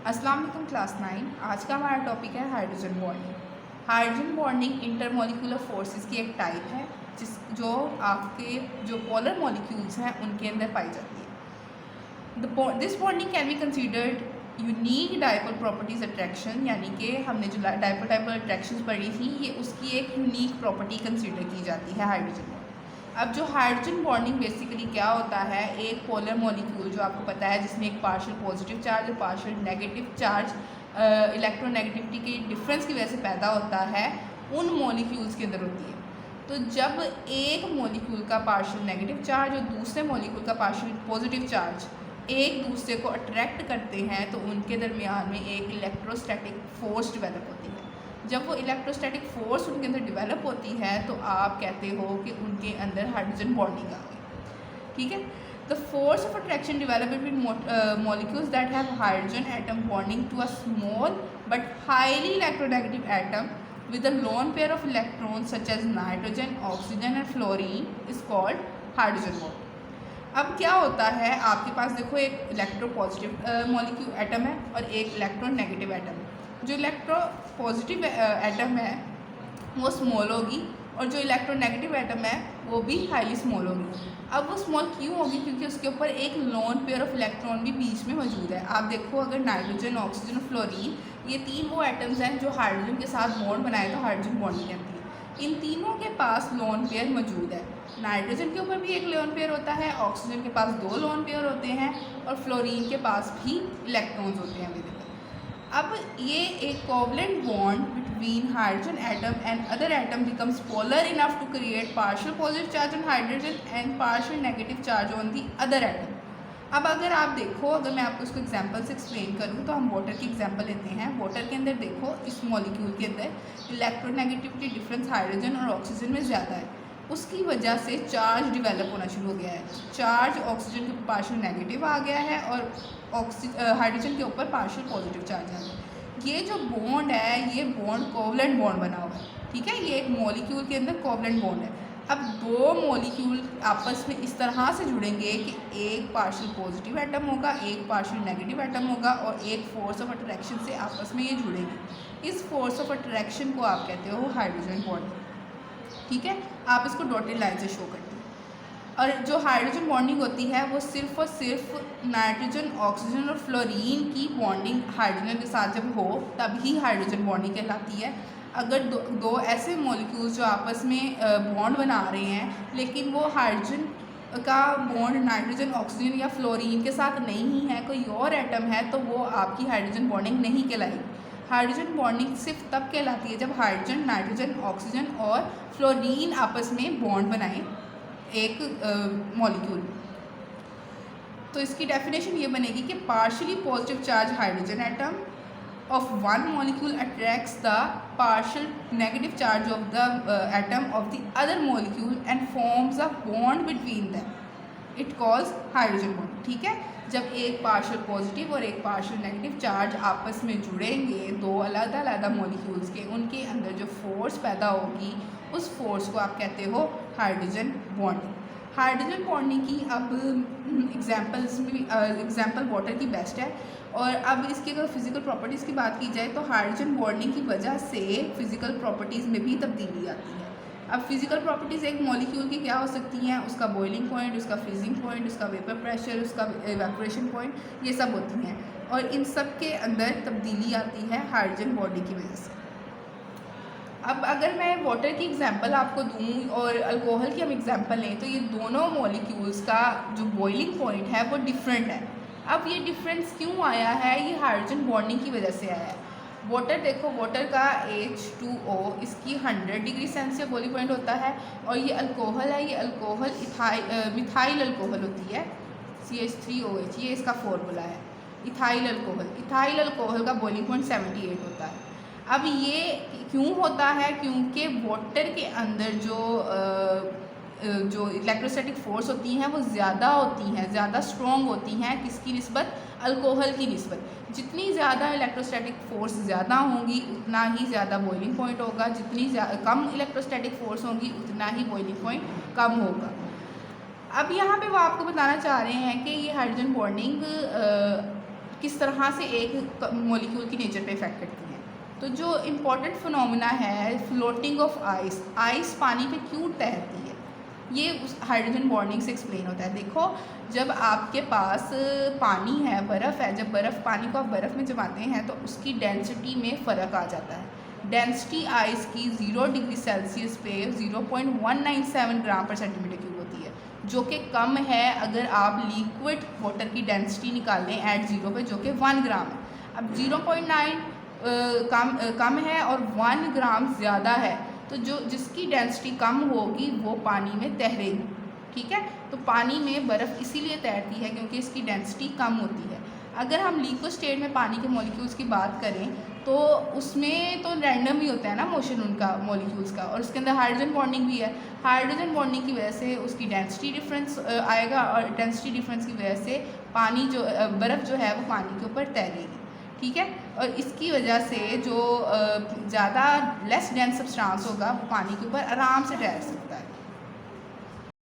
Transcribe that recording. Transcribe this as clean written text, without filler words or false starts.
अस्सलाम वालेकुम क्लास 9। आज का हमारा टॉपिक है hydrogen bonding. Hydrogen bonding intermolecular forces की एक टाइप है जो आपके जो पोलर मॉलिक्यूल्स हैं उनके अंदर पाई जाती है। This bonding can be considered unique dipole properties attraction, यानी कि हमने जो डायपोल अट्रैक्शन पढ़ी थी ये उसकी एक यूनिक प्रॉपर्टी कंसीडर की जाती है हाइड्रोजन। अब जो हाइड्रोजन बॉन्डिंग बेसिकली क्या होता है, एक पोलर मॉलिक्यूल जो आपको पता है जिसमें एक पार्शियल पॉजिटिव चार्ज और पार्शियल नेगेटिव चार्ज इलेक्ट्रोनेगेटिविटी के डिफरेंस की वजह से पैदा होता है, उन मॉलिक्यूल्स के अंदर होती है। तो जब एक मॉलिक्यूल का पार्शियल नेगेटिव चार्ज और दूसरे मॉलिक्यूल का पार्शियल पॉजिटिव चार्ज एक दूसरे को अट्रैक्ट करते हैं तो उनके दरमियान में एक इलेक्ट्रोस्टैटिक फोर्स डेवलप होती है। जब वो इलेक्ट्रोस्टैटिक फोर्स उनके अंदर डेवलप होती है तो आप कहते हो कि उनके अंदर हाइड्रोजन बॉन्डिंग आ गई। ठीक है, the force of attraction develop between molecules that have hydrogen atom bonding to a small but highly electronegative atom with a lone pair of electrons such as nitrogen, oxygen and fluorine is called hydrogen bond। अब क्या होता है, आपके पास देखो एक electro positive molecule atom है और एक इलेक्ट्रॉन नेगेटिव एटम है। जो इलेक्ट्रो पॉजिटिव एटम है वो स्मॉल होगी और जो इलेक्ट्रोनेगेटिव एटम है वो भी हाईली स्मॉल होगी। अब वो स्मॉल क्यों होगी, क्योंकि उसके ऊपर एक लोन पेयर ऑफ इलेक्ट्रॉन भी बीच में मौजूद है। आप देखो अगर नाइट्रोजन, ऑक्सीजन और फ्लोरीन ये तीन वो एटम्स हैं जो हाइड्रोजन के साथ बॉन्ड बनाए तो हाइड्रोजन बॉन्ड कहती है। इन तीनों के पास लोन पेयर मौजूद है। नाइट्रोजन के ऊपर भी एक लोन पेयर होता है, ऑक्सीजन के पास दो लोन पेयर होते हैं और फ्लोरीन के पास भी इलेक्ट्रॉन्स होते हैं अवेलेबल। अब ये एक covalent bond between hydrogen atom and other atom becomes polar enough to create partial positive charge on hydrogen and partial negative charge on the other atom. अब अगर आप देखो, अगर मैं आपको इसको एग्जांपल से एक्सप्लेन करूँ तो हम वाटर की एग्जांपल लेते हैं। वाटर के अंदर देखो इस मॉलिक्यूल के अंदर इलेक्ट्रोनेगेटिविटी डिफरेंस हाइड्रोजन और ऑक्सीजन में ज़्यादा है, उसकी वजह से चार्ज डिवेलप होना शुरू हो गया है। चार्ज ऑक्सीजन के ऊपर पार्शियल नेगेटिव आ गया है और हाइड्रोजन के ऊपर पार्शियल पॉजिटिव चार्ज आ गया है। ये जो बॉन्ड है ये बॉन्ड कोवलेंट बॉन्ड बना हुआ है। ठीक है, ये एक मॉलिक्यूल के अंदर कोवलेंट बॉन्ड है। अब दो मॉलिक्यूल आपस में इस तरह से जुड़ेंगे कि एक पार्शियल पॉजिटिव एटम होगा, एक पार्शियल नेगेटिव एटम होगा और एक फोर्स ऑफ अट्रैक्शन से आपस में ये जुड़ेंगे। इस फोर्स ऑफ अट्रैक्शन को आप कहते हो हाइड्रोजन बॉन्ड। ठीक है, आप इसको डॉटेड लाइन से शो करते हैं। और जो हाइड्रोजन बॉन्डिंग होती है वो सिर्फ और सिर्फ नाइट्रोजन, ऑक्सीजन और फ्लोरीन की बॉन्डिंग हाइड्रोजन के साथ जब हो तभी हाइड्रोजन बॉन्डिंग कहलाती है। अगर दो ऐसे मॉलिक्यूल्स जो आपस में बॉन्ड बना रहे हैं लेकिन वो हाइड्रोजन का बॉन्ड नाइट्रोजन, ऑक्सीजन या फ्लोरीन के साथ नहीं है, कोई और एटम है, तो वो आपकी हाइड्रोजन बॉन्डिंग नहीं कहलाएगी। हाइड्रोजन बॉन्डिंग सिर्फ तब कहलाती है जब हाइड्रोजन, नाइट्रोजन, ऑक्सीजन और फ्लोरीन आपस में बॉन्ड बनाएं एक मॉलिक्यूल। तो इसकी डेफिनेशन ये बनेगी कि partially positive charge hydrogen atom of one molecule attracts the partial negative charge of the atom of the other molecule and forms a bond between them. It calls hydrogen bond। ठीक है, जब एक partial positive और एक partial negative charge आपस में जुड़ेंगे दो अलग अलग मॉलिक्यूल्स के, उनके अंदर जो फोर्स पैदा होगी उस फोर्स को आप कहते हो हाइड्रोजन बॉन्डिंग। हाइड्रोजन बॉन्डिंग की अब एग्जांपल्स में एग्जांपल वाटर की बेस्ट है। और अब इसकी अगर फिज़िकल प्रॉपर्टीज़ की बात की जाए तो हाइड्रोजन बॉन्डिंग की वजह से फिज़िकल प्रॉपर्टीज़ में भी तब्दीली आती है। अब फिज़िकल प्रॉपर्टीज़ एक मॉलिक्यूल की क्या हो सकती हैं, उसका बॉइलिंग पॉइंट, उसका फ्रीजिंग पॉइंट, उसका वेपर प्रेशर, उसका इवेपोरेशन पॉइंट, ये सब होती हैं और इन सब के अंदर तब्दीली आती है हाइड्रोजन बॉन्डिंग की वजह से। अब अगर मैं वाटर की एग्जांपल आपको दूँ और अल्कोहल की हम एग्जांपल लें तो ये दोनों मॉलिक्यूल्स का जो बॉइलिंग पॉइंट है वो डिफरेंट है। अब ये डिफरेंस क्यों आया है, ये हाइड्रोजन बॉन्डिंग की वजह से आया है। वाटर देखो, वाटर का H2O इसकी 100 डिग्री सेल्सियस बॉइलिंग पॉइंट होता है और ये अल्कोहल है, ये अल्कोहल मिथाइल अल्कोहल होती है, CH3OH, ये इसका फॉर्मूला है। इथाइल अल्कोहल का बॉइलिंग पॉइंट 78 होता है। अब ये क्यों होता है, क्योंकि वाटर के अंदर जो इलेक्ट्रोस्टैटिक फोर्स होती हैं वो ज़्यादा होती हैं, ज़्यादा स्ट्रॉन्ग होती हैं किसकी निस्बत, अल्कोहल की निस्बत। जितनी ज़्यादा इलेक्ट्रोस्टैटिक फोर्स ज़्यादा होंगी उतना ही ज़्यादा बॉइलिंग पॉइंट होगा, जितनी कम इलेक्ट्रोस्टैटिक फोर्स होंगी उतना ही बॉइलिंग पॉइंट कम होगा। अब यहाँ पे वो आपको बताना चाह रहे हैं कि ये हाइड्रोजन बॉन्डिंग किस तरह से एक मॉलिक्यूल की नेचर पे इफेक्ट करती हैं। तो जो इम्पॉर्टेंट फिनोमेना है फ्लोटिंग ऑफ आइस, आइस पानी पे क्यों तैरती है, ये उस हाइड्रोजन बॉन्डिंग से एक्सप्लेन होता है। देखो जब आपके पास पानी है, बर्फ़ है, जब पानी को आप बर्फ़ में जमाते हैं तो उसकी डेंसिटी में फ़र्क आ जाता है। डेंसिटी आइस की 0 डिग्री सेल्सियस पे 0.197 ग्राम पर सेंटीमीटर क्यूब होती है, जो कि कम है अगर आप लिक्विड वाटर की डेंसिटी निकालें एट 0 पे, जो कि 1 ग्राम है। अब 0.9 कम है और 1 ग्राम ज़्यादा है, तो जिसकी डेंसिटी कम होगी वो पानी में तैरेगी, ठीक है। तो पानी में बर्फ़ इसीलिए तैरती है क्योंकि इसकी डेंसिटी कम होती है। अगर हम लिक्विड स्टेट में पानी के मॉलिक्यूल्स की बात करें तो उसमें तो रैंडम ही होता है ना मोशन उनका, मॉलिक्यूल्स का, और उसके अंदर हाइड्रोजन बॉन्डिंग भी है। हाइड्रोजन बॉन्डिंग की वजह से उसकी डेंसिटी डिफरेंस आएगा और डेंसिटी डिफरेंस की वजह से पानी जो बर्फ़ जो है वो पानी के ऊपर तैरेगी, ठीक है। और इसकी वजह से जो ज़्यादा लेस डेंस सब्सटेंस होगा वो पानी के ऊपर आराम से तैर सकता है।